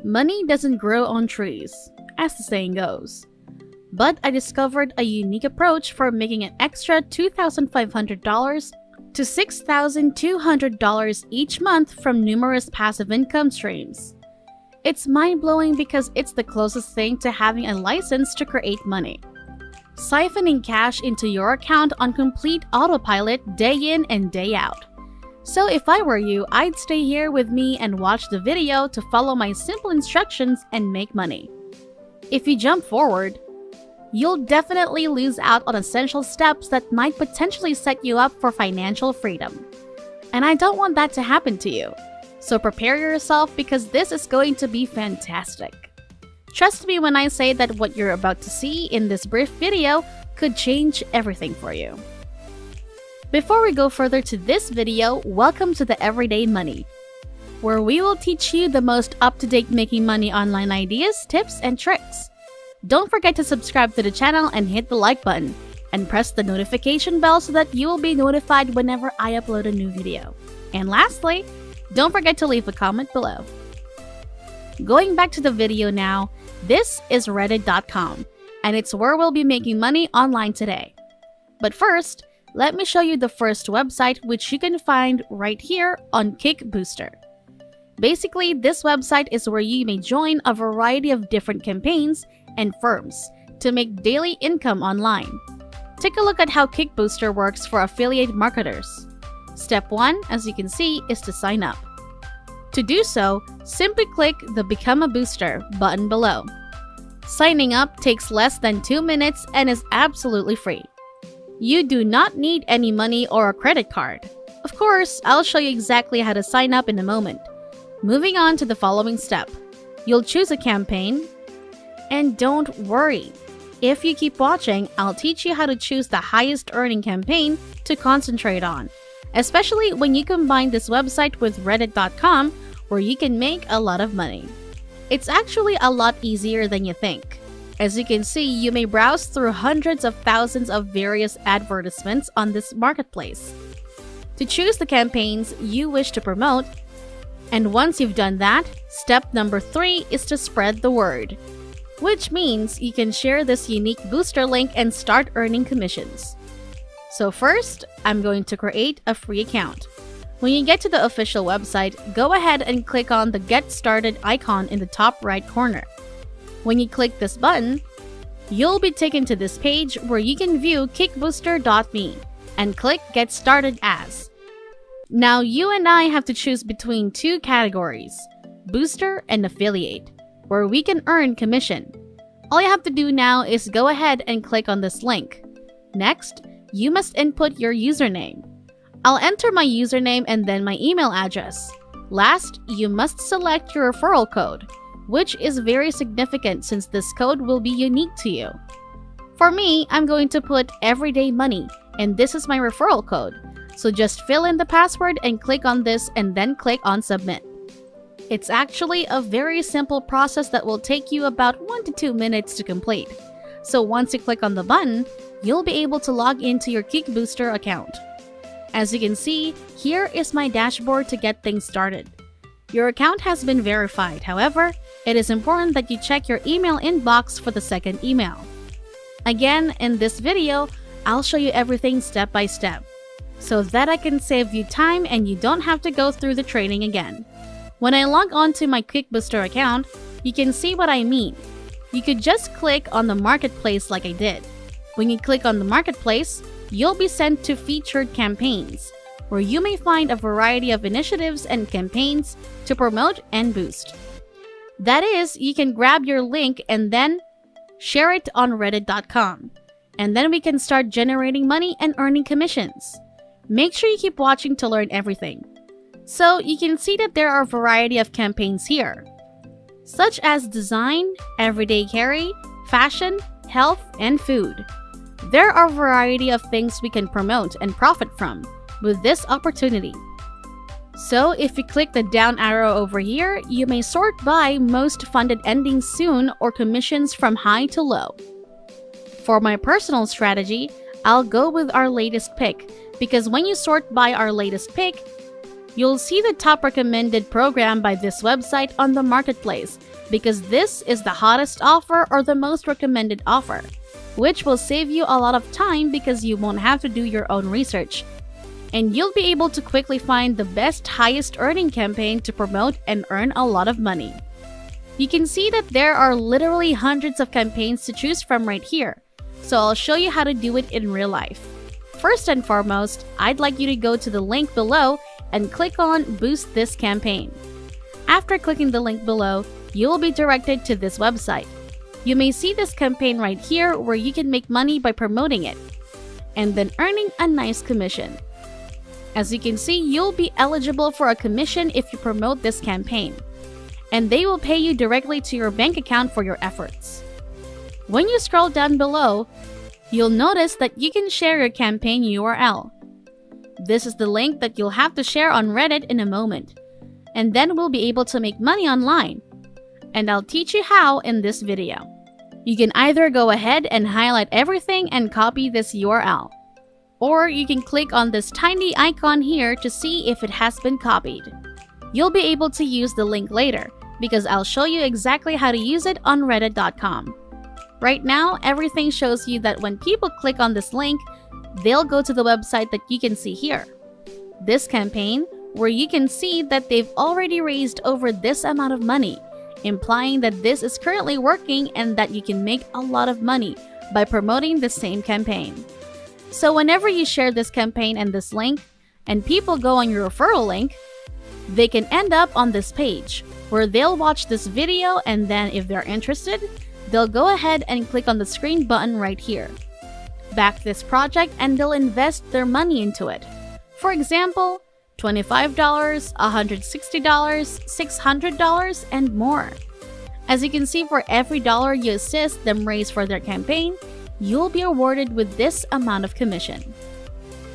Money doesn't grow on trees, as the saying goes. But I discovered a unique approach for making an extra $2,500 to $6,200 each month from numerous passive income streams. It's mind-blowing because it's the closest thing to having a license to create money. Siphoning cash into your account on complete autopilot day in and day out. So if I were you, I'd stay here with me and watch the video to follow my simple instructions and make money. If you jump forward, you'll definitely lose out on essential steps that might potentially set you up for financial freedom. And I don't want that to happen to you. So prepare yourself because this is going to be fantastic. Trust me when I say that what you're about to see in this brief video could change everything for you. Before we go further to this video, welcome to the Everyday Money, where we will teach you the most up-to-date making money online ideas, tips, and tricks. Don't forget to subscribe to the channel and hit the like button, and press the notification bell so that you will be notified whenever I upload a new video. And lastly, don't forget to leave a comment below. Going back to the video now, this is Reddit.com, and it's where we'll be making money online today. But first, let me show you the first website, which you can find right here on Kickbooster. Basically, this website is where you may join a variety of different campaigns and firms to make daily income online. Take a look at how Kickbooster works for affiliate marketers. Step 1, as you can see, is to sign up. To do so, simply click the Become a Booster button below. Signing up takes less than 2 minutes and is absolutely free. You do not need any money or a credit card. Of course, I'll show you exactly how to sign up in a moment. Moving on to the following step. You'll choose a campaign. And don't worry, if you keep watching, I'll teach you how to choose the highest earning campaign to concentrate on, especially when you combine this website with Reddit.com, where you can make a lot of money. It's actually a lot easier than you think. As you can see, you may browse through hundreds of thousands of various advertisements on this marketplace to choose the campaigns you wish to promote. And once you've done that, step number 3 is to spread the word, which means you can share this unique booster link and start earning commissions. So first, I'm going to create a free account. When you get to the official website, go ahead and click on the Get Started icon in the top right corner. When you click this button, you'll be taken to this page where you can view kickbooster.me and click Get Started As. Now you and I have to choose between 2 categories, Booster and Affiliate, where we can earn commission. All you have to do now is go ahead and click on this link. Next, you must input your username. I'll enter my username and then my email address. Last, you must select your referral code, which is very significant since this code will be unique to you. For me, I'm going to put Everyday Money, and this is my referral code. So just fill in the password and click on this and then click on Submit. It's actually a very simple process that will take you about 1 to 2 minutes to complete. So once you click on the button, you'll be able to log into your Kickbooster account. As you can see, here is my dashboard to get things started. Your account has been verified. However, it is important that you check your email inbox for the second email. Again, in this video, I'll show you everything step by step, so that I can save you time and you don't have to go through the training again. When I log on to my Kickbooster account, you can see what I mean. You could just click on the marketplace like I did. When you click on the marketplace, you'll be sent to featured campaigns, where you may find a variety of initiatives and campaigns to promote and boost. That is, you can grab your link and then share it on Reddit.com. And then we can start generating money and earning commissions. Make sure you keep watching to learn everything. So you can see that there are a variety of campaigns here, such as design, everyday carry, fashion, health, and food. There are a variety of things we can promote and profit from with this opportunity. So if you click the down arrow over here, you may sort by most funded ending soon or commissions from high to low. For my personal strategy, I'll go with our latest pick, because when you sort by our latest pick, You'll see the top recommended program by this website on the marketplace because this is the hottest offer or the most recommended offer, which will save you a lot of time because you won't have to do your own research. And you'll be able to quickly find the best highest earning campaign to promote and earn a lot of money. You can see that there are literally hundreds of campaigns to choose from right here, so I'll show you how to do it in real life. First and foremost, I'd like you to go to the link below and click on Boost This Campaign. After clicking the link below, you will be directed to this website. You may see this campaign right here where you can make money by promoting it, and then earning a nice commission. As you can see, you'll be eligible for a commission if you promote this campaign, and they will pay you directly to your bank account for your efforts. When you scroll down below, you'll notice that you can share your campaign URL. This is the link that you'll have to share on Reddit in a moment, and then we'll be able to make money online. And I'll teach you how in this video. You can either go ahead and highlight everything and copy this URL, or you can click on this tiny icon here to see if it has been copied. You'll be able to use the link later because I'll show you exactly how to use it on reddit.com. Right now, everything shows you that when people click on this link, they'll go to the website that you can see here. This campaign, where you can see that they've already raised over this amount of money, implying that this is currently working and that you can make a lot of money by promoting the same campaign. So whenever you share this campaign and this link, and people go on your referral link, they can end up on this page where they'll watch this video, and then if they're interested, they'll go ahead and click on the screen button right here. Back this project and they'll invest their money into it. For example, $25, $160, $600, and more. As you can see, for every dollar you assist them raise for their campaign, you'll be awarded with this amount of commission.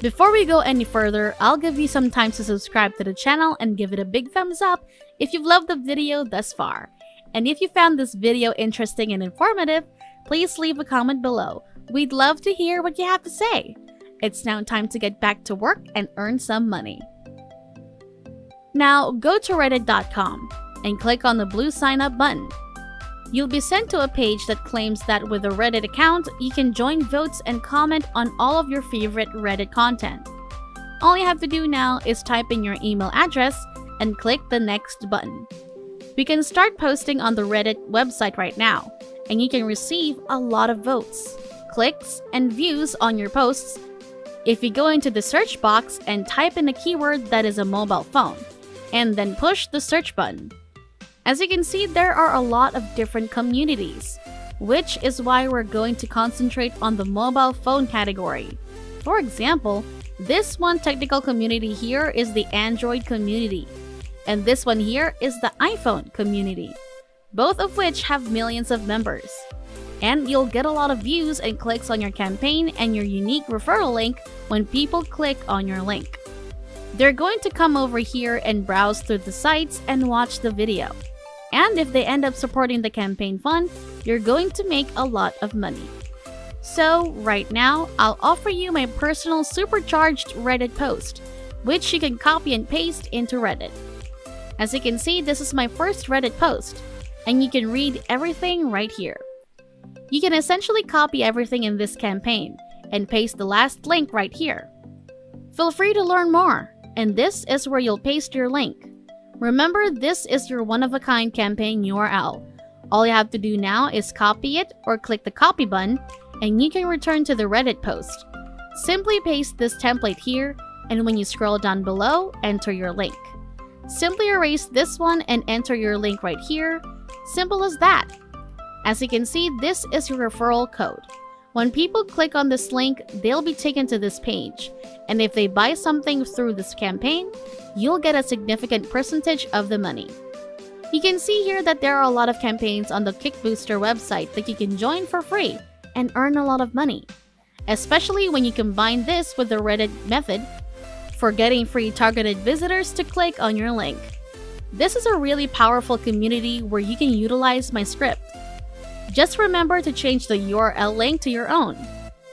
Before we go any further, I'll give you some time to subscribe to the channel and give it a big thumbs up if you've loved the video thus far. And if you found this video interesting and informative, please leave a comment below. We'd love to hear what you have to say. It's now time to get back to work and earn some money. Now go to reddit.com and click on the blue sign up button. You'll be sent to a page that claims that with a Reddit account, you can join votes and comment on all of your favorite Reddit content. All you have to do now is type in your email address and click the next button. We can start posting on the Reddit website right now, and you can receive a lot of votes, clicks, and views on your posts if you go into the search box and type in a keyword that is a mobile phone, and then push the search button. As you can see, there are a lot of different communities, which is why we're going to concentrate on the mobile phone category. For example, this one technical community here is the Android community, and this one here is the iPhone community, both of which have millions of members. And you'll get a lot of views and clicks on your campaign and your unique referral link when people click on your link. They're going to come over here and browse through the sites and watch the video. And if they end up supporting the campaign fund, you're going to make a lot of money. So right now, I'll offer you my personal supercharged Reddit post, which you can copy and paste into Reddit. As you can see, this is my first Reddit post, and you can read everything right here. You can essentially copy everything in this campaign and paste the last link right here. Feel free to learn more, and this is where you'll paste your link. Remember, this is your one-of-a-kind campaign URL. All you have to do now is copy it or click the copy button, and you can return to the Reddit post. Simply paste this template here, and when you scroll down below, enter your link. Simply erase this one and enter your link right here. Simple as that. As you can see, this is your referral code. When people click on this link, they'll be taken to this page, and if they buy something through this campaign, you'll get a significant percentage of the money. You can see here that there are a lot of campaigns on the Kickbooster website that you can join for free and earn a lot of money, especially when you combine this with the Reddit method for getting free targeted visitors to click on your link. This is a really powerful community where you can utilize my script. Just remember to change the URL link to your own.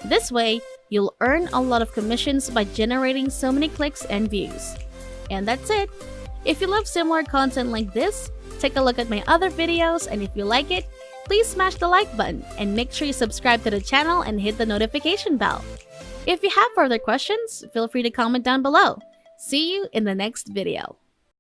This way, you'll earn a lot of commissions by generating so many clicks and views. And that's it. If you love similar content like this, take a look at my other videos, and if you like it, please smash the like button and make sure you subscribe to the channel and hit the notification bell. If you have further questions, feel free to comment down below. See you in the next video.